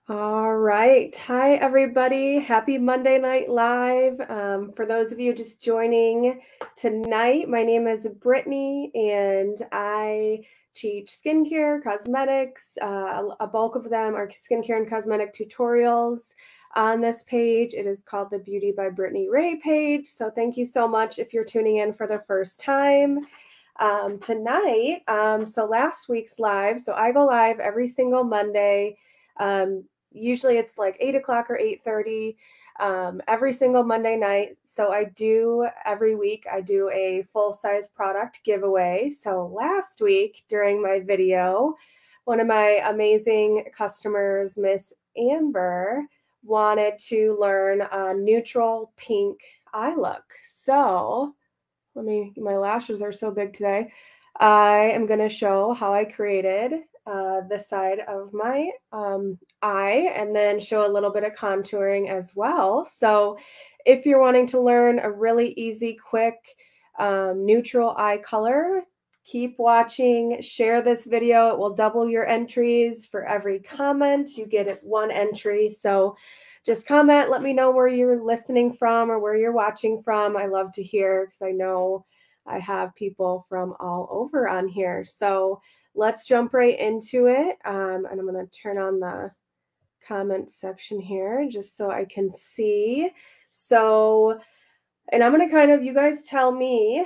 All right. Hi, everybody. Happy Monday Night Live. For those of you just joining tonight, my name is Brittany and I teach skincare, cosmetics. A bulk of them are skincare and cosmetic tutorials on this page. It is called the Beauty by Brittany Ray page. So thank you so much if you're tuning in for the first time. Tonight, so last week's live, so I go live every single Monday. Usually it's like 8 o'clock or 8:30 every single Monday night. So every week I do a full-size product giveaway. So last week during my video, one of my amazing customers, Miss Amber, wanted to learn a neutral pink eye look. So my lashes are so big today. I am going to show how I created the side of my eye and then show a little bit of contouring as well. So if you're wanting to learn a really easy, quick, neutral eye color, keep watching, share this video. It will double your entries. For every comment, you get one entry. So just comment, let me know where you're listening from or where you're watching from. I love to hear because I know I have people from all over on here. So let's jump right into it. And I'm going to turn on the comment section here just so I can see. So, and I'm going to you guys tell me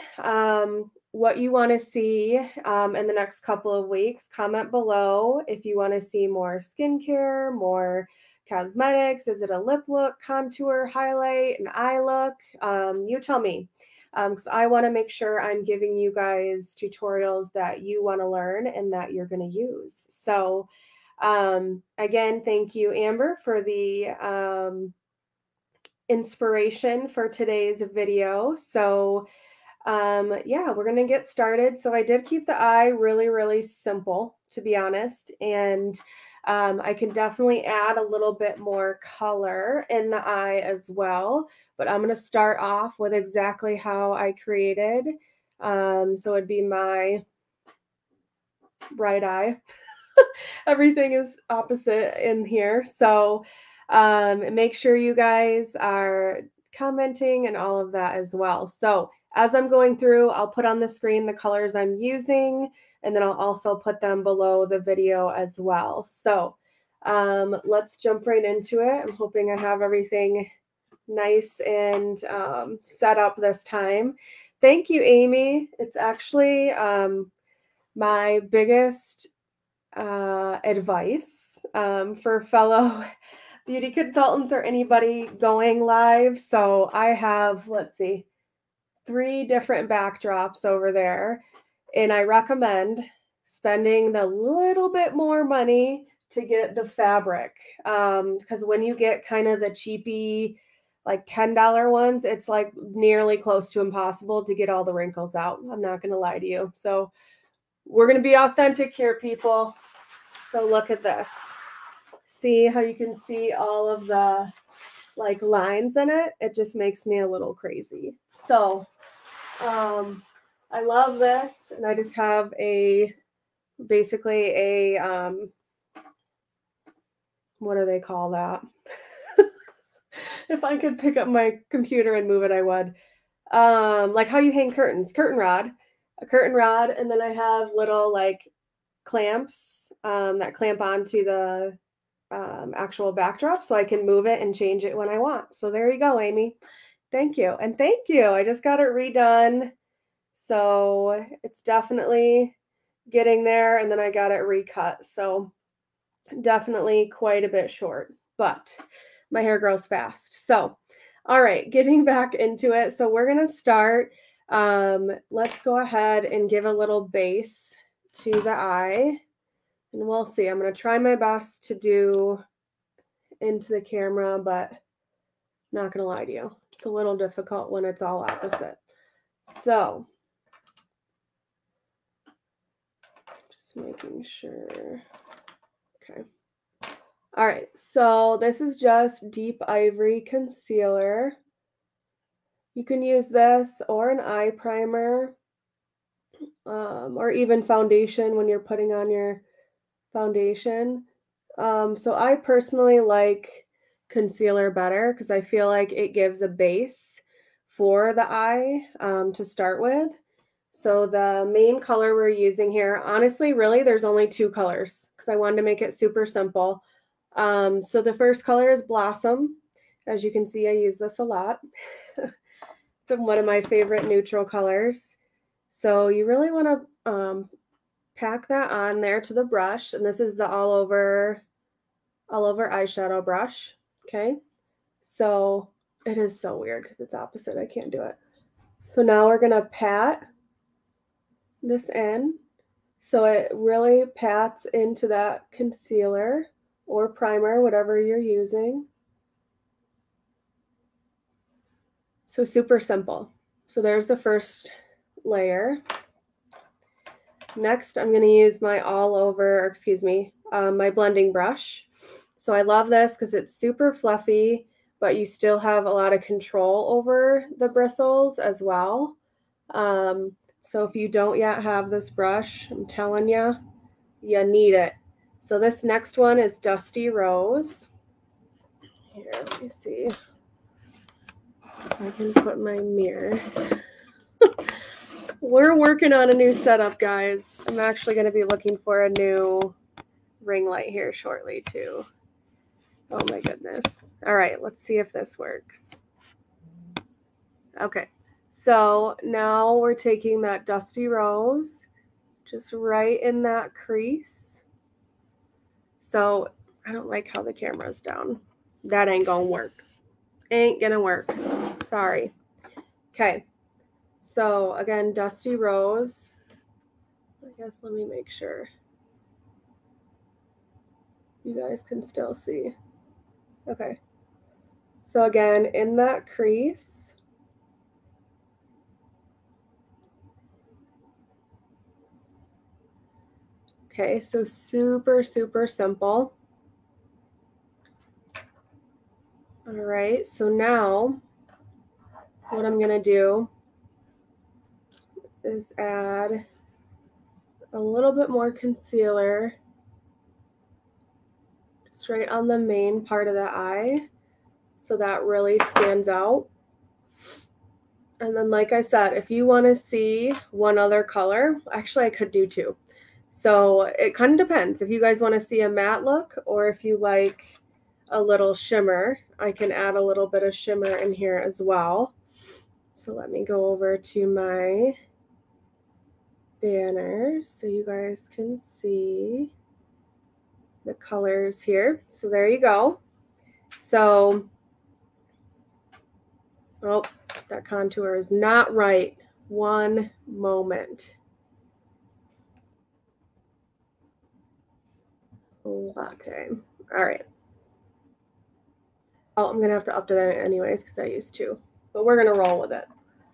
what you want to see in the next couple of weeks. Comment below if you want to see more skincare, more cosmetics. Is it a lip look, contour, highlight, an eye look? You tell me. Because I want to make sure I'm giving you guys tutorials that you want to learn and that you're going to use. So again, thank you, Amber, for the inspiration for today's video. So yeah, we're going to get started. So I did keep the eye really, really simple, to be honest. And I can definitely add a little bit more color in the eye as well. But I'm going to start off with exactly how I created. So it'd be my right eye. Everything is opposite in here. So make sure you guys are commenting and all of that as well. So as I'm going through, I'll put on the screen the colors I'm using, and then I'll also put them below the video as well. So let's jump right into it. I'm hoping I have everything nice and set up this time. Thank you, Amy. It's actually my biggest advice for fellow beauty consultants or anybody going live. So I have, let's see, 3 different backdrops over there, and I recommend spending the little bit more money to get the fabric, because when you get kind of the cheapy, like $10 ones, it's like nearly close to impossible to get all the wrinkles out. I'm not going to lie to you. So we're going to be authentic here, people. So look at this. See how you can see all of the like lines in it? It just makes me a little crazy. So I love this, and I just have basically a what do they call that? If I could pick up my computer and move it, I would. Like how you hang curtains, a curtain rod, and then I have little like clamps that clamp onto the actual backdrop so I can move it and change it when I want. So there you go, Amy. Thank you. And thank you. I just got it redone. So it's definitely getting there. And then I got it recut. So definitely quite a bit short, but my hair grows fast. So, all right, getting back into it. So we're going to start. Let's go ahead and give a little base to the eye. And we'll see. I'm going to try my best to do into the camera, but not going to lie to you. It's a little difficult when it's all opposite. So, just making sure. Okay. All right. So this is just Deep Ivory Concealer. You can use this or an eye primer, or even foundation when you're putting on your foundation. So I personally like concealer better because I feel like it gives a base for the eye to start with. So the main color we're using here, honestly, really, there's only two colors because I wanted to make it super simple. So the first color is Blossom. As you can see, I use this a lot. It's one of my favorite neutral colors. So you really want to pack that on there to the brush. And this is the all over eyeshadow brush. Okay. So it is so weird because it's opposite. I can't do it. So now we're going to pat this in. So it really pats into that concealer or primer, whatever you're using. So super simple. So there's the first layer. Next, I'm going to use my my blending brush. So I love this because it's super fluffy, but you still have a lot of control over the bristles as well. So if you don't yet have this brush, I'm telling you, you need it. So this next one is Dusty Rose. Here, let me see if I can put my mirror. We're working on a new setup, guys. I'm actually going to be looking for a new ring light here shortly, too. Oh, my goodness. All right, let's see if this works. Okay, so now we're taking that Dusty Rose just right in that crease. So I don't like how the camera's down. That ain't gonna work. Ain't gonna work. Sorry. Okay. So again, Dusty Rose. I guess let me make sure you guys can still see. Okay. So again, in that crease. Okay, so super, super simple. All right, so now what I'm gonna do is add a little bit more concealer just right on the main part of the eye so that really stands out. And then like I said, if you want to see one other color, actually I could do two. So it kind of depends. If you guys want to see a matte look or if you like a little shimmer, I can add a little bit of shimmer in here as well. So let me go over to my banners so you guys can see the colors here. So there you go. So, oh, that contour is not right. One moment. Latte. All right. Oh, I'm going to have to update that anyways because I used to. But we're going to roll with it.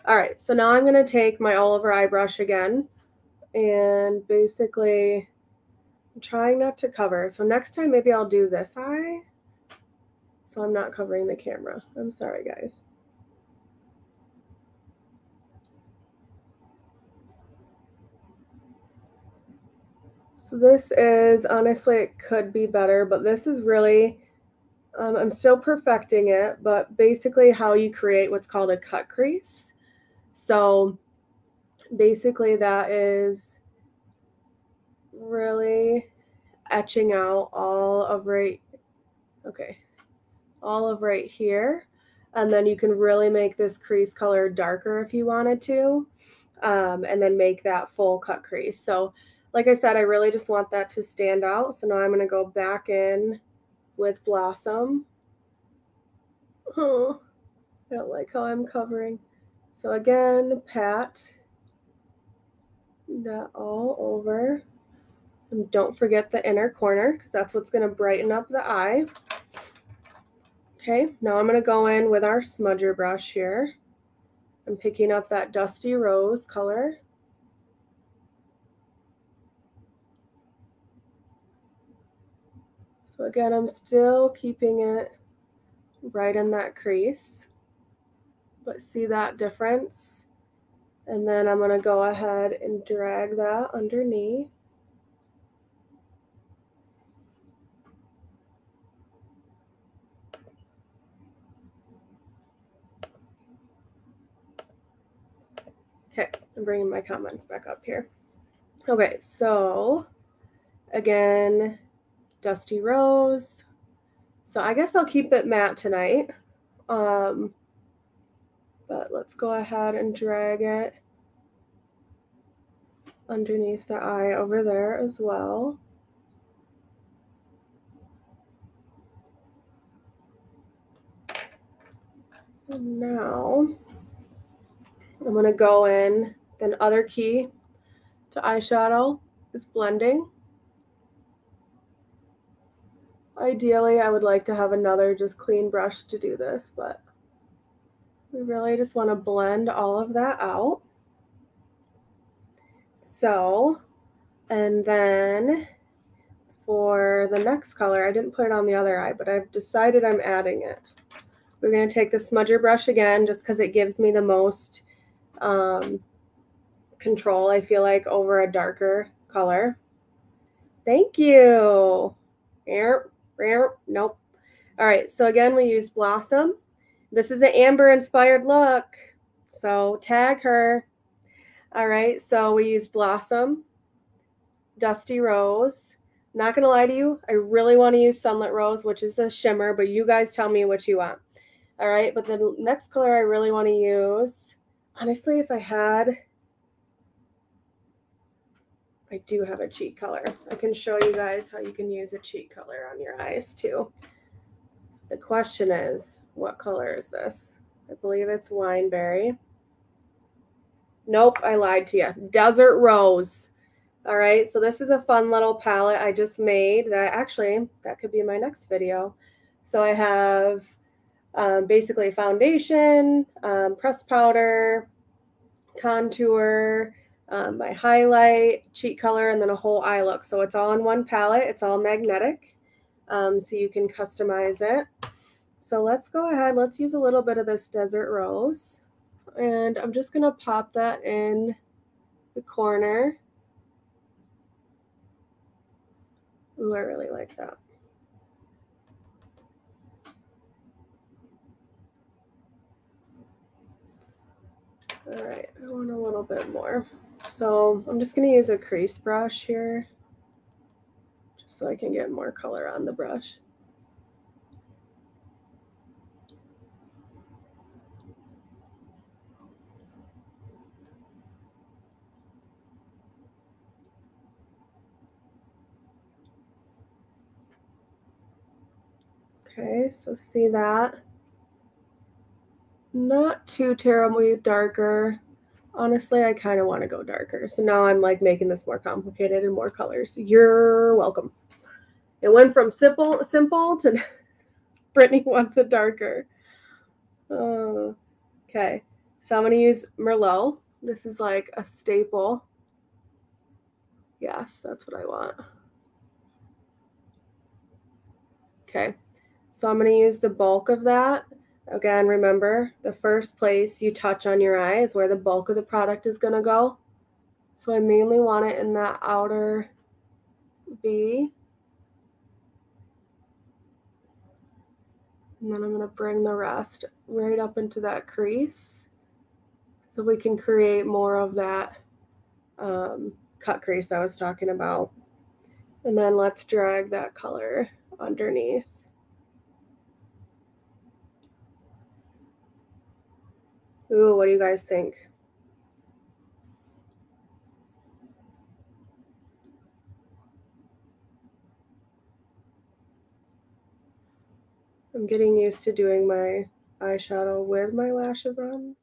All right. So now I'm going to take my all over eye brush again. And basically, I'm trying not to cover. So next time, maybe I'll do this eye. So I'm not covering the camera. I'm sorry, guys. So this is, honestly, it could be better, but this is really, I'm still perfecting it, but basically how you create what's called a cut crease. So basically that is really etching out all of right here. And then you can really make this crease color darker if you wanted to, and then make that full cut crease. So like I said, I really just want that to stand out. So now I'm going to go back in with Blossom. Oh, I don't like how I'm covering. So again, pat that all over. And don't forget the inner corner because that's what's going to brighten up the eye. Okay, now I'm going to go in with our smudger brush here. I'm picking up that Dusty Rose color. So again, I'm still keeping it right in that crease, but see that difference? And then I'm going to go ahead and drag that underneath. Okay, I'm bringing my comments back up here. Okay, so again, Dusty Rose. So I guess I'll keep it matte tonight. But let's go ahead and drag it underneath the eye over there as well. And now I'm going to go in, then other key to eyeshadow is blending. Ideally, I would like to have another just clean brush to do this, but we really just want to blend all of that out. So, and then for the next color, I didn't put it on the other eye, but I've decided I'm adding it. We're going to take the smudger brush again, just because it gives me the most control, I feel like, over a darker color. Thank you. Nope. All right, so again, we use Blossom. This is an Amber inspired look, so tag her. All right, so we use Blossom, Dusty Rose. Not gonna lie to you, I really want to use Sunlit Rose, which is a shimmer, but you guys tell me what you want. All right, but the next color I really want to use, honestly, if I had, I do have a cheat color. I can show you guys how you can use a cheat color on your eyes too. The question is, what color is this? I believe it's Wineberry. Nope, I lied to you. Desert Rose. All right, so this is a fun little palette I just made that actually, that could be my next video. So I have basically foundation, pressed powder, contour, my highlight, cheat color, and then a whole eye look. So it's all in one palette. It's all magnetic, so you can customize it. So let's go ahead. Let's use a little bit of this Desert Rose. And I'm just going to pop that in the corner. Ooh, I really like that. All right, I want a little bit more. So I'm just going to use a crease brush here, just so I can get more color on the brush. Okay, so see that? Not too terribly darker. Honestly, I kind of want to go darker. So now I'm like making this more complicated and more colors. You're welcome. It went from simple to Brittany wants it darker. Okay, so I'm going to use Merlot. This is like a staple. Yes, that's what I want. Okay, so I'm going to use the bulk of that. Again, remember, the first place you touch on your eye is where the bulk of the product is going to go. So I mainly want it in that outer V. And then I'm going to bring the rest right up into that crease so we can create more of that cut crease I was talking about. And then let's drag that color underneath. Ooh, what do you guys think? I'm getting used to doing my eyeshadow with my lashes on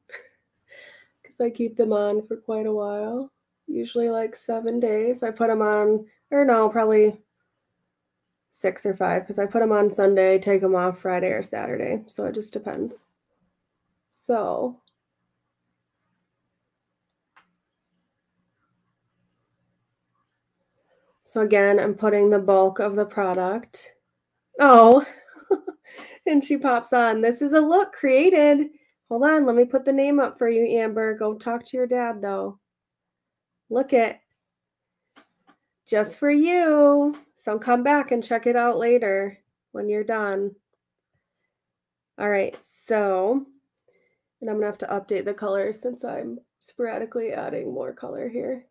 because I keep them on for quite a while, usually like 7 days. I put them on, or no, probably 6 or 5 because I put them on Sunday, take them off Friday or Saturday, so it just depends. So again, I'm putting the bulk of the product. Oh, and she pops on. This is a look created. Hold on, let me put the name up for you, Amber. Go talk to your dad, though. Look it. Just for you. So come back and check it out later when you're done. All right, so, and I'm going to have to update the color since I'm sporadically adding more color here.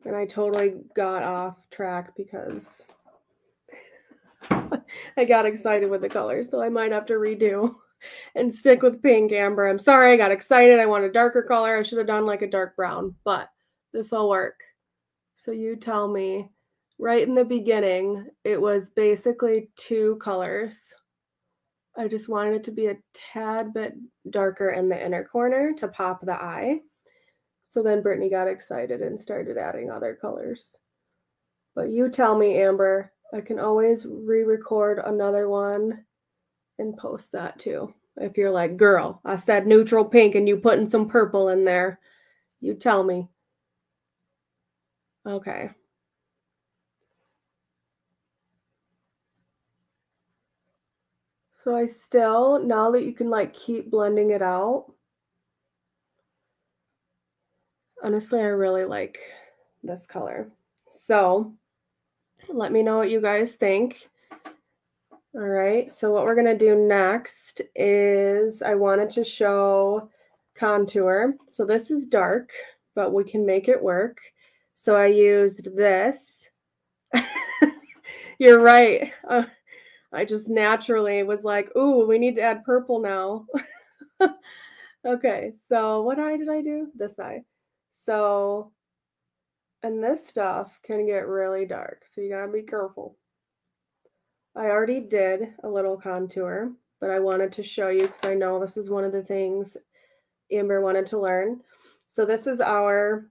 And I totally got off track because I got excited with the color, so I might have to redo and stick with pink, Amber. I'm sorry, I got excited. I want a darker color. I should have done like a dark brown, but this will work. So you tell me. Right in the beginning, it was basically 2 colors. I just wanted it to be a tad bit darker in the inner corner to pop the eye. So then Brittany got excited and started adding other colors. But you tell me, Amber, I can always re-record another one and post that too. If you're like, girl, I said neutral pink and you putting some purple in there, you tell me. Okay. So I still, now that you can like keep blending it out, honestly, I really like this color. So let me know what you guys think. All right, so what we're gonna do next is I wanted to show contour. So this is dark, but we can make it work. So I used this. You're right. I just naturally was like, ooh, we need to add purple now. Okay, so what eye did I do? This eye. So, and this stuff can get really dark, so you gotta be careful. I already did a little contour, but I wanted to show you because I know this is one of the things Amber wanted to learn. So this is our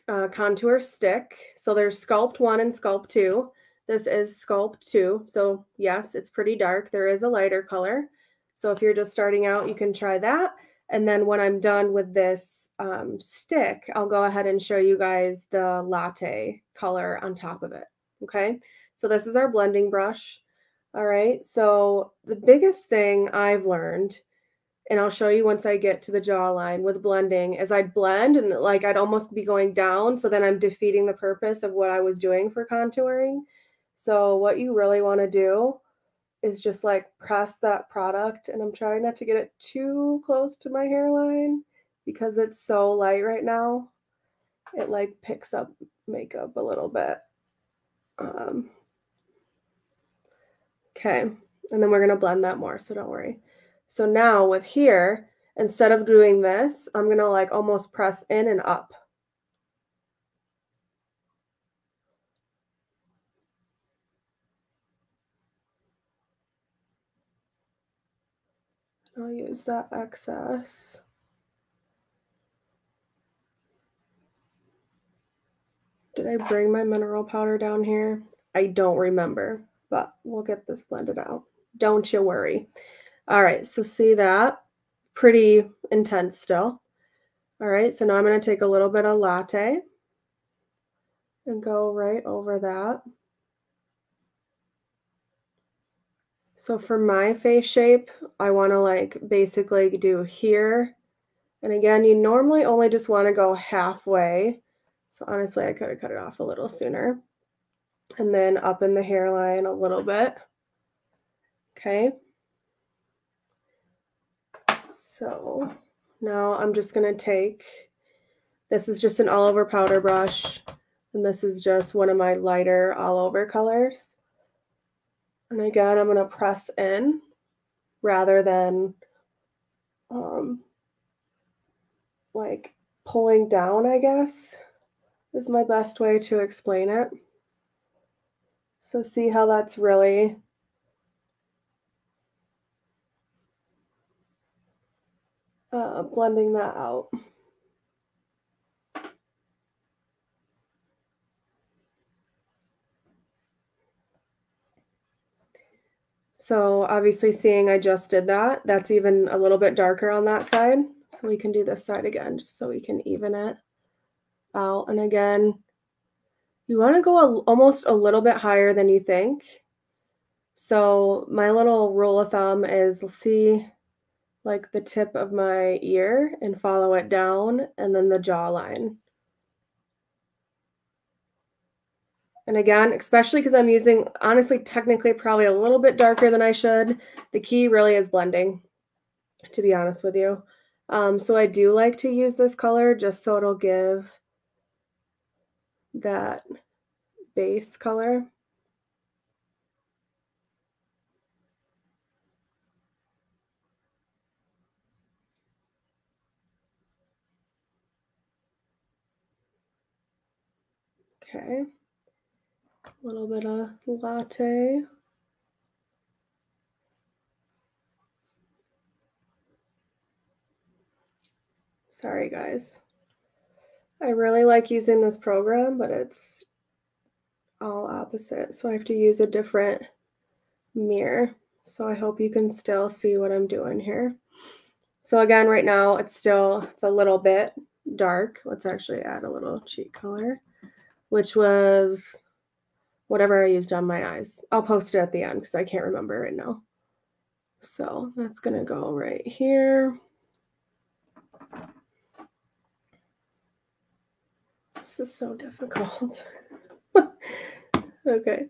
contour stick. So there's Sculpt 1 and Sculpt 2. This is Sculpt 2. So yes, it's pretty dark. There is a lighter color. So if you're just starting out, you can try that. And then when I'm done with this stick, I'll go ahead and show you guys the Latte color on top of it. Okay. So this is our blending brush. All right. So the biggest thing I've learned, and I'll show you once I get to the jawline with blending, is I'd blend and like I'd almost be going down. So then I'm defeating the purpose of what I was doing for contouring. So what you really want to do is just like press that product, and I'm trying not to get it too close to my hairline because it's so light right now. It like picks up makeup a little bit. Okay, and then we're gonna blend that more, so don't worry. So now with here, instead of doing this, I'm gonna like almost press in and up. I'll use that excess. Did I bring my mineral powder down here? I don't remember, but we'll get this blended out. Don't you worry. All right, so see that? Pretty intense still. All right, so now I'm going to take a little bit of Latte and go right over that. So for my face shape, I want to like basically do here. And again, you normally only just want to go halfway. So honestly, I could have cut it off a little sooner. And then up in the hairline a little bit. Okay. So now I'm just going to take, this is just an all over powder brush. And this is just one of my lighter all over colors. And again, I'm going to press in rather than like pulling down, I guess, is my best way to explain it. So see how that's really blending that out. So obviously seeing I just did that, that's even a little bit darker on that side. So we can do this side again, just so we can even it out. And again, you want to go almost a little bit higher than you think. So my little rule of thumb is see like the tip of my ear and follow it down, and then the jawline. And again, especially because I'm using, honestly, technically probably a little bit darker than I should. The key really is blending, to be honest with you. So I do like to use this color just so it'll give that base color. Okay. A little bit of latte. Sorry, guys. I really like using this program, but it's all opposite. So I have to use a different mirror. So I hope you can still see what I'm doing here. So again, right now it's a little bit dark. Let's actually add a little cheek color, which was whatever I used on my eyes. I'll post it at the end because I can't remember right now. So that's gonna go right here. This is so difficult. Okay.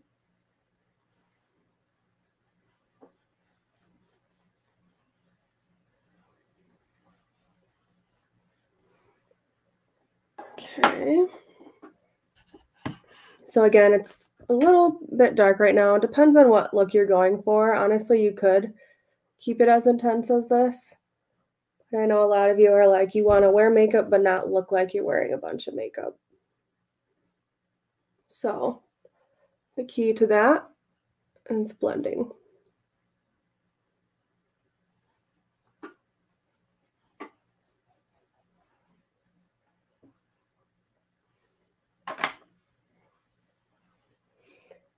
Okay. So again, it's a little bit dark right now. It depends on what look you're going for. Honestly, you could keep it as intense as this. I know a lot of you are like, you want to wear makeup but not look like you're wearing a bunch of makeup. So the key to that is blending.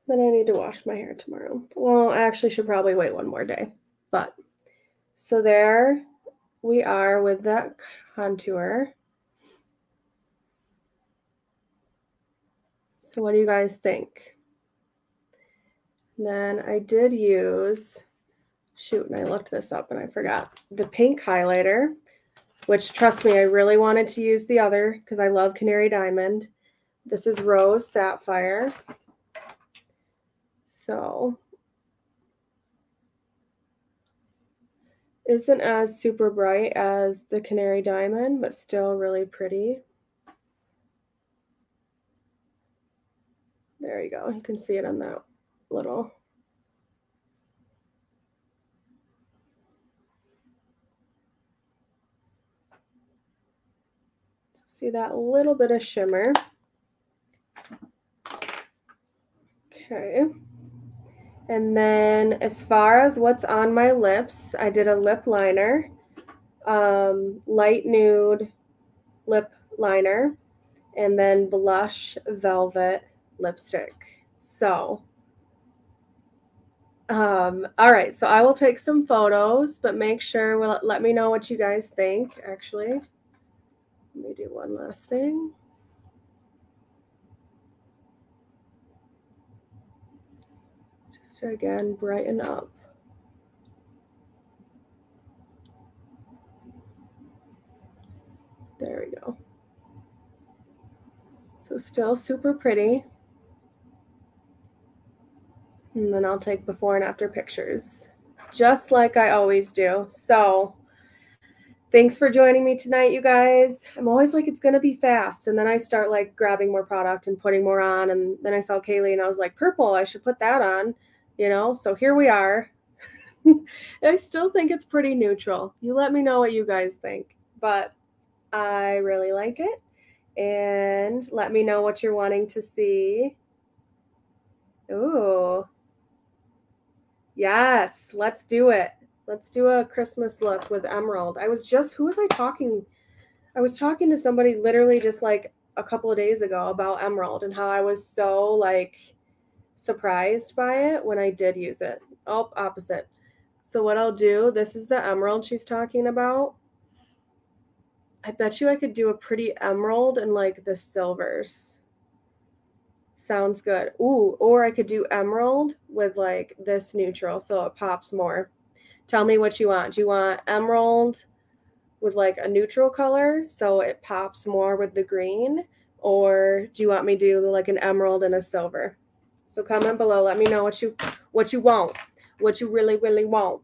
Then I need to wash my hair tomorrow. Well, I actually should probably wait one more day. But so there we are with that contour. So what do you guys think? And then I did use, shoot, and I looked this up and I forgot, the pink highlighter, which, trust me, I really wanted to use the other because I love Canary Diamond. This is Rose Sapphire. So isn't as super bright as the Canary Diamond, but still really pretty. There you go. You can see it on that little. See that little bit of shimmer. Okay. And then as far as what's on my lips, I did a lip liner, light nude lip liner, and then blush velvet lipstick. So, all right, so I will take some photos, but make sure, let me know what you guys think. Actually, let me do one last thing. Just to, again, brighten up. There we go. So still super pretty. And then I'll take before and after pictures, just like I always do. So thanks for joining me tonight, you guys. I'm always like, it's going to be fast. And then I start like grabbing more product and putting more on. And then I saw Kaylee and I was like, purple, I should put that on, you know? So here we are. I still think it's pretty neutral. You let me know what you guys think, but I really like it. And let me know what you're wanting to see. Ooh. Yes, let's do it. Let's do a Christmas look with emerald. Who was I talking? I was talking to somebody literally just like a couple of days ago about emerald and how I was so like surprised by it when I did use it. Oh, opposite. So what I'll do, this is the emerald she's talking about. I bet you I could do a pretty emerald and like the silvers. Sounds good. Ooh, or I could do emerald with like this neutral so it pops more. Tell me what you want. Do you want emerald with like a neutral color so it pops more with the green? or do you want me to do like an emerald and a silver? So comment below. Let me know what you want, what you really, really want.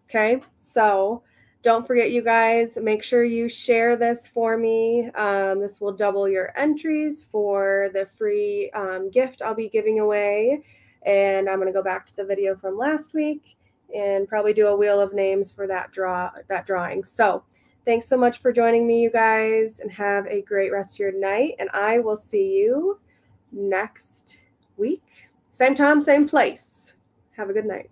Okay, so don't forget, you guys, make sure you share this for me. This will double your entries for the free gift I'll be giving away. And I'm going to go back to the video from last week and probably do a wheel of names for that drawing. So thanks so much for joining me, you guys, and have a great rest of your night. And I will see you next week. Same time, same place. Have a good night.